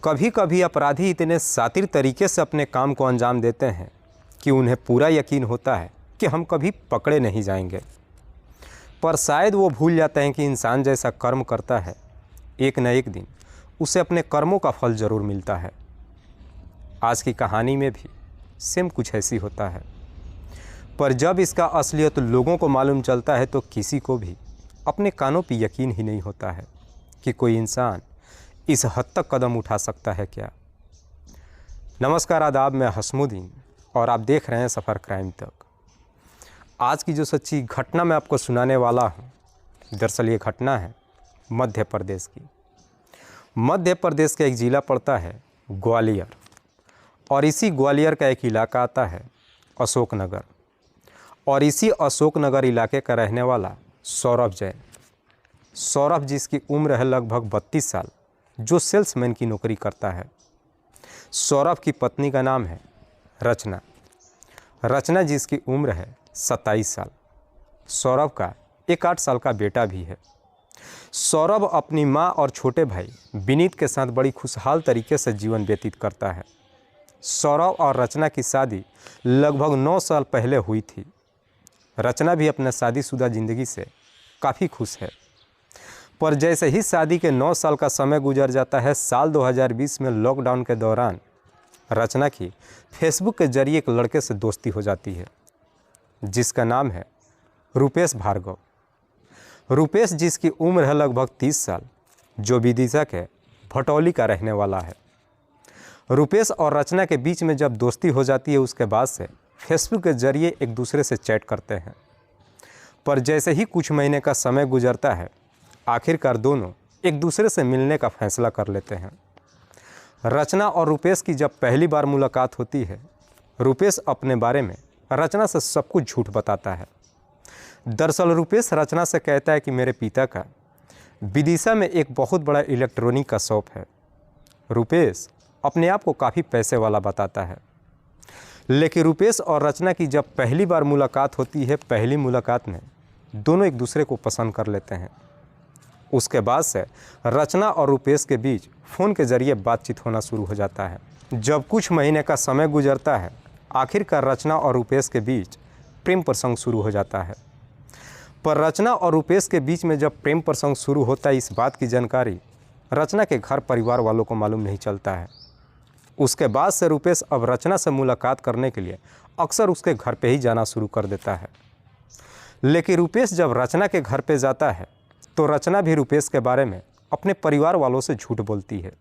कभी कभी अपराधी इतने शातिर तरीके से अपने काम को अंजाम देते हैं कि उन्हें पूरा यकीन होता है कि हम कभी पकड़े नहीं जाएंगे, पर शायद वो भूल जाते हैं कि इंसान जैसा कर्म करता है एक न एक दिन उसे अपने कर्मों का फल ज़रूर मिलता है। आज की कहानी में भी सेम कुछ ऐसी होता है, पर जब इसका असलियत लोगों को मालूम चलता है तो किसी को भी अपने कानों पर यकीन ही नहीं होता है कि कोई इंसान इस हद तक कदम उठा सकता है क्या। नमस्कार, आदाब, मैं हसमुद्दीन और आप देख रहे हैं सफ़र क्राइम तक। आज की जो सच्ची घटना मैं आपको सुनाने वाला हूँ, दरअसल ये घटना है मध्य प्रदेश की। मध्य प्रदेश का एक ज़िला पड़ता है ग्वालियर, और इसी ग्वालियर का एक इलाका आता है अशोकनगर, और इसी अशोकनगर इलाके का रहने वाला सौरभ जैन। सौरभ जिसकी उम्र है लगभग 32 साल, जो सेल्समैन की नौकरी करता है। सौरभ की पत्नी का नाम है रचना। रचना जिसकी उम्र है 27 साल। सौरभ का एक 8 साल का बेटा भी है। सौरभ अपनी माँ और छोटे भाई विनीत के साथ बड़ी खुशहाल तरीके से जीवन व्यतीत करता है। सौरभ और रचना की शादी लगभग 9 साल पहले हुई थी। रचना भी अपने शादीशुदा ज़िंदगी से काफ़ी खुश है, पर जैसे ही शादी के 9 साल का समय गुजर जाता है, साल 2020 में लॉकडाउन के दौरान रचना की फेसबुक के जरिए एक लड़के से दोस्ती हो जाती है जिसका नाम है रुपेश भार्गव। रुपेश जिसकी उम्र है लगभग 30 साल, जो विदिशा के भटौली का रहने वाला है। रुपेश और रचना के बीच में जब दोस्ती हो जाती है, उसके बाद से फेसबुक के जरिए एक दूसरे से चैट करते हैं, पर जैसे ही कुछ महीने का समय गुजरता है, आखिरकार दोनों एक दूसरे से मिलने का फैसला कर लेते हैं। रचना और रुपेश की जब पहली बार मुलाकात होती है, रुपेश अपने बारे में रचना से सब कुछ झूठ बताता है। दरअसल रुपेश रचना से कहता है कि मेरे पिता का विदिशा में एक बहुत बड़ा इलेक्ट्रॉनिक का शॉप है। रुपेश अपने आप को काफ़ी पैसे वाला बताता है, लेकिन रुपेश और रचना की जब पहली बार मुलाकात होती है, पहली मुलाकात में दोनों एक दूसरे को पसंद कर लेते हैं। उसके बाद से रचना और रुपेश के बीच फ़ोन के ज़रिए बातचीत होना शुरू हो जाता है। जब कुछ महीने का समय गुजरता है, आखिरकार रचना और रुपेश के बीच प्रेम प्रसंग शुरू हो जाता है। पर रचना और रुपेश के बीच में जब प्रेम प्रसंग शुरू होता है, इस बात की जानकारी रचना के घर परिवार वालों को मालूम नहीं चलता है। उसके बाद से रुपेश अब रचना से मुलाकात करने के लिए अक्सर उसके घर पे ही जाना शुरू कर देता है। लेकिन रुपेश जब रचना के घर पे जाता है तो रचना भी रुपेश के बारे में अपने परिवार वालों से झूठ बोलती है।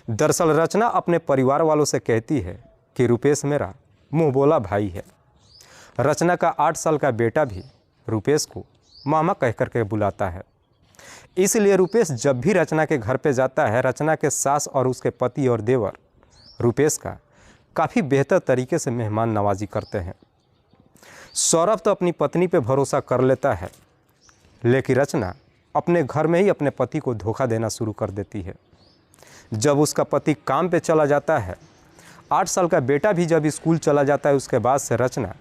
दरअसल रचना अपने परिवार वालों से कहती है कि रुपेश मेरा मुंह बोला भाई है। रचना का 8 साल का बेटा भी रुपेश को मामा कह कर के बुलाता है। इसलिए रुपेश जब भी रचना के घर पे जाता है, रचना के सास और उसके पति और देवर रुपेश का काफ़ी बेहतर तरीके से मेहमान नवाजी करते हैं। सौरभ तो अपनी पत्नी पे भरोसा कर लेता है, लेकिन रचना अपने घर में ही अपने पति को धोखा देना शुरू कर देती है। जब उसका पति काम पे चला जाता है, 8 साल का बेटा भी जब स्कूल चला जाता है, उसके बाद से रचना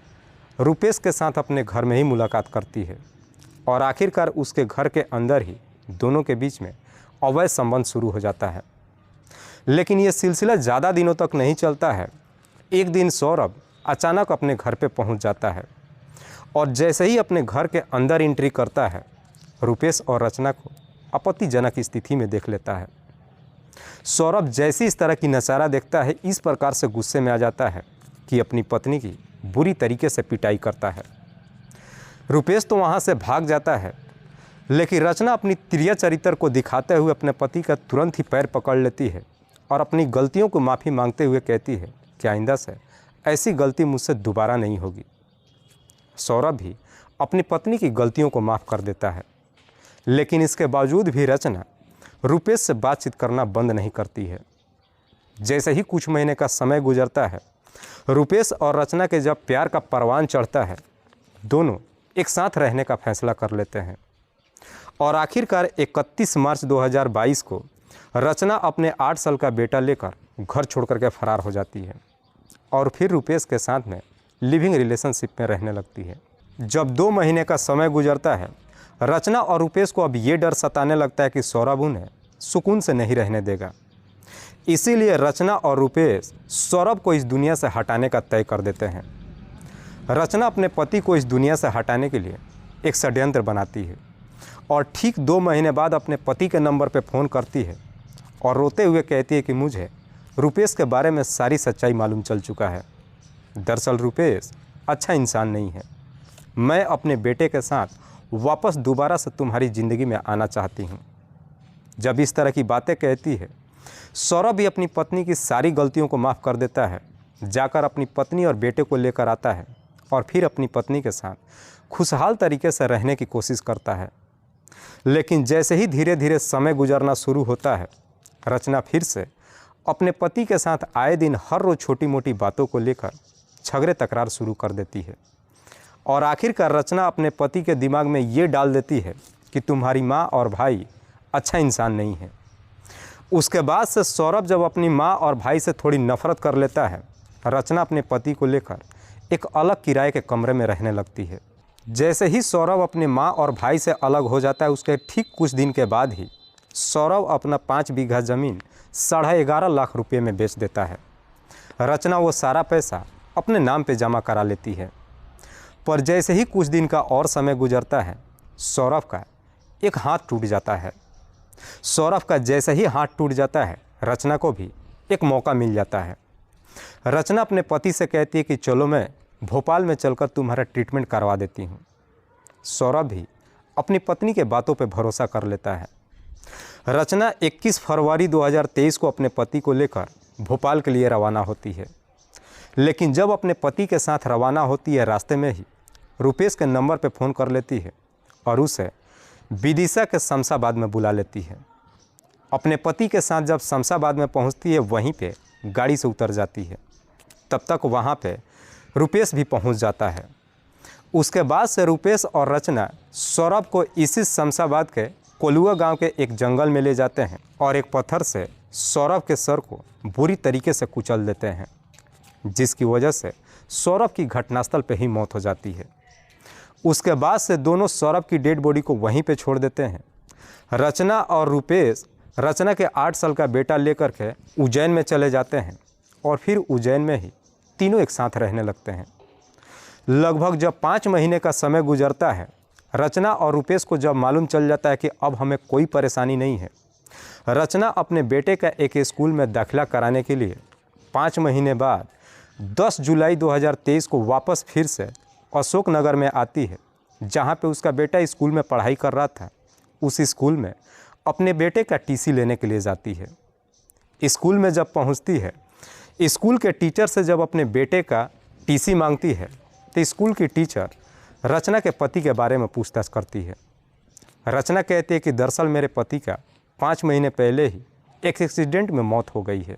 रुपेश के साथ अपने घर में ही मुलाकात करती है, और आखिरकार उसके घर के अंदर ही दोनों के बीच में अवैध संबंध शुरू हो जाता है। लेकिन ये सिलसिला ज़्यादा दिनों तक नहीं चलता है। एक दिन सौरभ अचानक अपने घर पे पहुंच जाता है, और जैसे ही अपने घर के अंदर एंट्री करता है, रुपेश और रचना को आपत्तिजनक स्थिति में देख लेता है। सौरभ जैसे इस तरह की नज़ारा देखता है, इस प्रकार से गुस्से में आ जाता है कि अपनी पत्नी की बुरी तरीके से पिटाई करता है। रुपेश तो वहाँ से भाग जाता है, लेकिन रचना अपनी तिर्या चरित्र को दिखाते हुए अपने पति का तुरंत ही पैर पकड़ लेती है और अपनी गलतियों को माफ़ी मांगते हुए कहती है कि आइंदा से ऐसी गलती मुझसे दोबारा नहीं होगी। सौरभ भी अपनी पत्नी की गलतियों को माफ़ कर देता है, लेकिन इसके बावजूद भी रचना रुपेश से बातचीत करना बंद नहीं करती है। जैसे ही कुछ महीने का समय गुजरता है, रुपेश और रचना के जब प्यार का परवान चढ़ता है, दोनों एक साथ रहने का फैसला कर लेते हैं, और आखिरकार 31 मार्च 2022 को रचना अपने 8 साल का बेटा लेकर घर छोड़ करके फरार हो जाती है, और फिर रुपेश के साथ में लिविंग रिलेशनशिप में रहने लगती है। जब 2 महीने का समय गुजरता है, रचना और रुपेश को अब ये डर सताने लगता है कि सौरभ उन्हें सुकून से नहीं रहने देगा। इसीलिए रचना और रुपेश सौरभ को इस दुनिया से हटाने का तय कर देते हैं। रचना अपने पति को इस दुनिया से हटाने के लिए एक षड्यंत्र बनाती है और ठीक 2 महीने बाद अपने पति के नंबर पर फ़ोन करती है और रोते हुए कहती है कि मुझे रुपेश के बारे में सारी सच्चाई मालूम चल चुका है। दरअसल रुपेश अच्छा इंसान नहीं है। मैं अपने बेटे के साथ वापस दोबारा से तुम्हारी ज़िंदगी में आना चाहती हूँ। जब इस तरह की बातें कहती है, सौरभ भी अपनी पत्नी की सारी गलतियों को माफ़ कर देता है, जाकर अपनी पत्नी और बेटे को लेकर आता है और फिर अपनी पत्नी के साथ खुशहाल तरीके से रहने की कोशिश करता है। लेकिन जैसे ही धीरे धीरे समय गुजरना शुरू होता है, रचना फिर से अपने पति के साथ आए दिन हर रोज़ छोटी मोटी बातों को लेकर झगड़े तकरार शुरू कर देती है और आखिरकार रचना अपने पति के दिमाग में ये डाल देती है कि तुम्हारी माँ और भाई अच्छा इंसान नहीं है। उसके बाद से सौरभ जब अपनी माँ और भाई से थोड़ी नफरत कर लेता है, रचना अपने पति को लेकर एक अलग किराए के कमरे में रहने लगती है। जैसे ही सौरभ अपने माँ और भाई से अलग हो जाता है, उसके ठीक कुछ दिन के बाद ही सौरभ अपना 5 बीघा ज़मीन 11.5 लाख रुपये में बेच देता है। रचना वो सारा पैसा अपने नाम पे जमा करा लेती है। पर जैसे ही कुछ दिन का और समय गुजरता है, सौरभ का एक हाथ टूट जाता है। सौरभ का जैसे ही हाथ टूट जाता है, रचना को भी एक मौका मिल जाता है। रचना अपने पति से कहती है कि चलो मैं भोपाल में चलकर तुम्हारा ट्रीटमेंट करवा देती हूँ। सौरभ भी अपनी पत्नी के बातों पर भरोसा कर लेता है। रचना 21 फरवरी 2023 को अपने पति को लेकर भोपाल के लिए रवाना होती है। लेकिन जब अपने पति के साथ रवाना होती है, रास्ते में ही रुपेश के नंबर पर फ़ोन कर लेती है और उसे विदिशा के शमशाबाद में बुला लेती है। अपने पति के साथ जब शमशाबाद में पहुंचती है, वहीं पे गाड़ी से उतर जाती है। तब तक वहां पे रुपेश भी पहुंच जाता है। उसके बाद से रुपेश और रचना सौरभ को इसी शमशाबाद के कोलुआ गांव के एक जंगल में ले जाते हैं और एक पत्थर से सौरभ के सर को बुरी तरीके से कुचल देते हैं, जिसकी वजह से सौरभ की घटनास्थल पर ही मौत हो जाती है। उसके बाद से दोनों सौरभ की डेड बॉडी को वहीं पे छोड़ देते हैं। रचना और रुपेश रचना के 8 साल का बेटा लेकर के उज्जैन में चले जाते हैं और फिर उज्जैन में ही तीनों एक साथ रहने लगते हैं। लगभग जब 5 महीने का समय गुजरता है, रचना और रुपेश को जब मालूम चल जाता है कि अब हमें कोई परेशानी नहीं है, रचना अपने बेटे का एक स्कूल में दाखिला कराने के लिए 5 महीने बाद 10 जुलाई 2023 को वापस फिर से अशोक नगर में आती है, जहाँ पे उसका बेटा स्कूल में पढ़ाई कर रहा था। उस स्कूल में अपने बेटे का टीसी लेने के लिए जाती है। स्कूल में जब पहुँचती है, स्कूल के टीचर से जब अपने बेटे का टीसी मांगती है, तो स्कूल की टीचर रचना के पति के बारे में पूछताछ करती है। रचना कहती है कि दरअसल मेरे पति का 5 महीने पहले ही एक एक्सीडेंट में मौत हो गई है।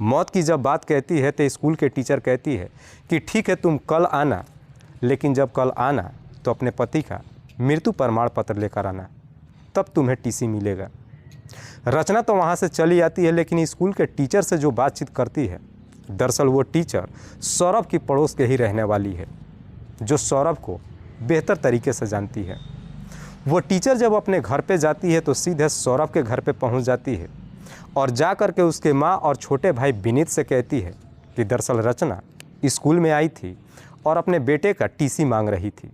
मौत की जब बात कहती है, तो स्कूल के टीचर कहती है कि ठीक है, तुम कल आना, लेकिन जब कल आना तो अपने पति का मृत्यु प्रमाण पत्र लेकर आना, तब तुम्हें टीसी मिलेगा। रचना तो वहाँ से चली आती है, लेकिन स्कूल के टीचर से जो बातचीत करती है, दरअसल वो टीचर सौरभ की पड़ोस के ही रहने वाली है, जो सौरभ को बेहतर तरीके से जानती है। वो टीचर जब अपने घर पे जाती है, तो सीधे सौरभ के घर पे पहुँच जाती है और जा कर के उसके माँ और छोटे भाई विनीत से कहती है कि दरअसल रचना स्कूल में आई थी और अपने बेटे का टीसी मांग रही थी।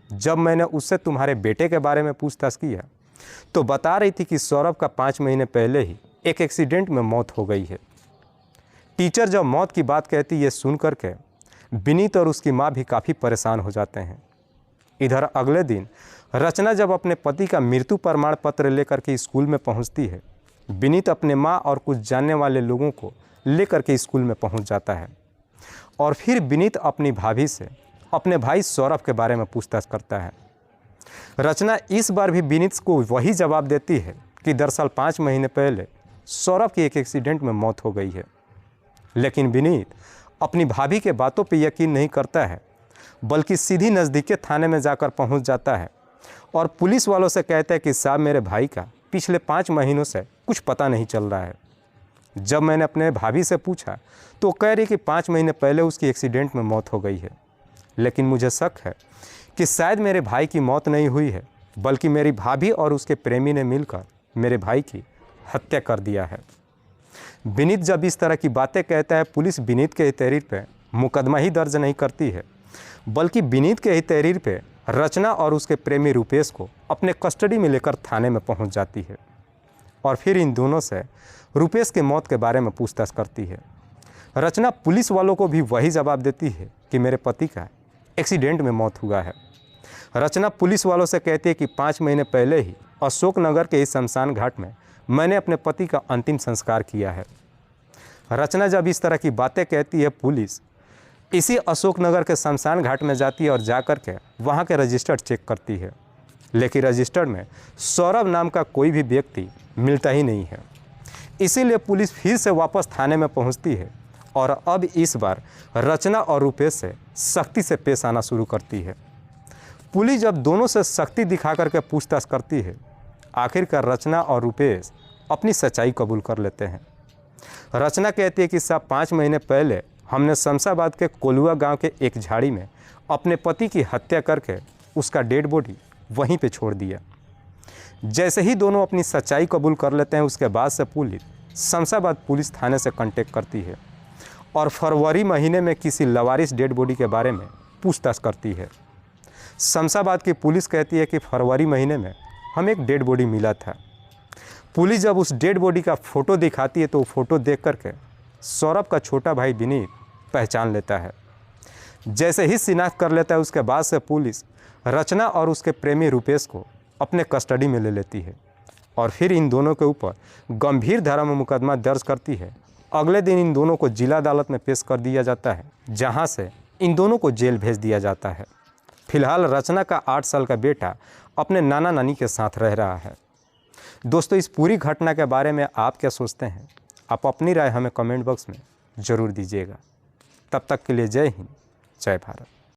जब मैंने उससे तुम्हारे बेटे के बारे में पूछताछ किया, तो बता रही थी कि सौरभ का 5 महीने पहले ही एक एक्सीडेंट में मौत हो गई है। टीचर जब मौत की बात कहती, ये सुन कर के विनीत और उसकी माँ भी काफ़ी परेशान हो जाते हैं। इधर अगले दिन रचना जब अपने पति का मृत्यु प्रमाण पत्र लेकर के स्कूल में पहुंचती है, विनीत अपने माँ और कुछ जानने वाले लोगों को लेकर के स्कूल में पहुंच जाता है और फिर विनीत अपनी भाभी से अपने भाई सौरभ के बारे में पूछताछ करता है। रचना इस बार भी विनीत को वही जवाब देती है कि दरअसल 5 महीने पहले सौरभ की एक एक्सीडेंट में मौत हो गई है। लेकिन विनीत अपनी भाभी के बातों पर यकीन नहीं करता है, बल्कि सीधी नज़दीकी थाने में जाकर पहुंच जाता है और पुलिस वालों से कहता है कि साहब, मेरे भाई का पिछले 5 महीनों से कुछ पता नहीं चल रहा है। जब मैंने अपने भाभी से पूछा, तो कह रही कि 5 महीने पहले उसकी एक्सीडेंट में मौत हो गई है, लेकिन मुझे शक है कि शायद मेरे भाई की मौत नहीं हुई है, बल्कि मेरी भाभी और उसके प्रेमी ने मिलकर मेरे भाई की हत्या कर दिया है। विनीत जब इस तरह की बातें कहता है, पुलिस विनीत के ही तहरीर पे मुकदमा ही दर्ज नहीं करती है, बल्कि विनीत के ही तहरीर पे रचना और उसके प्रेमी रुपेश को अपने कस्टडी में लेकर थाने में पहुंच जाती है और फिर इन दोनों से रुपेश के मौत के बारे में पूछताछ करती है। रचना पुलिस वालों को भी वही जवाब देती है कि मेरे पति का एक्सीडेंट में मौत हुआ है। रचना पुलिस वालों से कहती है कि 5 महीने पहले ही अशोकनगर के इस शमशान घाट में मैंने अपने पति का अंतिम संस्कार किया है। रचना जब इस तरह की बातें कहती है, पुलिस इसी अशोकनगर के शमशान घाट में जाती है और जाकर के वहाँ के रजिस्टर चेक करती है, लेकिन रजिस्टर में सौरभ नाम का कोई भी व्यक्ति मिलता ही नहीं है। इसीलिए पुलिस फिर से वापस थाने में पहुँचती है और अब इस बार रचना और रुपेश से सख्ती से पेश आना शुरू करती है। पुलिस जब दोनों से सख्ती दिखा करके पूछताछ करती है, आखिरकार रचना और रुपेश अपनी सच्चाई कबूल कर लेते हैं। रचना कहती है कि साहब 5 महीने पहले हमने शमशाबाद के कोलुआ गांव के एक झाड़ी में अपने पति की हत्या करके उसका डेड बॉडी वहीं पे छोड़ दिया। जैसे ही दोनों अपनी सच्चाई कबूल कर लेते हैं, उसके बाद से पुलिस शमशाबाद पुलिस थाने से कांटेक्ट करती है और फरवरी महीने में किसी लवारिस डेड बॉडी के बारे में पूछताछ करती है। शमशाबाद की पुलिस कहती है कि फरवरी महीने में हमें एक डेड बॉडी मिला था। पुलिस जब उस डेड बॉडी का फ़ोटो दिखाती है तो वो फ़ोटो देख करके सौरभ का छोटा भाई विनीत पहचान लेता है। जैसे ही शिनाख्त कर लेता है, उसके बाद से पुलिस रचना और उसके प्रेमी रुपेश को अपने कस्टडी में ले लेती है और फिर इन दोनों के ऊपर गंभीर धारा में मुकदमा दर्ज करती है। अगले दिन इन दोनों को जिला अदालत में पेश कर दिया जाता है, जहां से इन दोनों को जेल भेज दिया जाता है। फिलहाल रचना का 8 साल का बेटा अपने नाना नानी के साथ रह रहा है। दोस्तों, इस पूरी घटना के बारे में आप क्या सोचते हैं? आप अपनी राय हमें कमेंट बॉक्स में ज़रूर दीजिएगा। तब तक के लिए जय हिंद, जय भारत।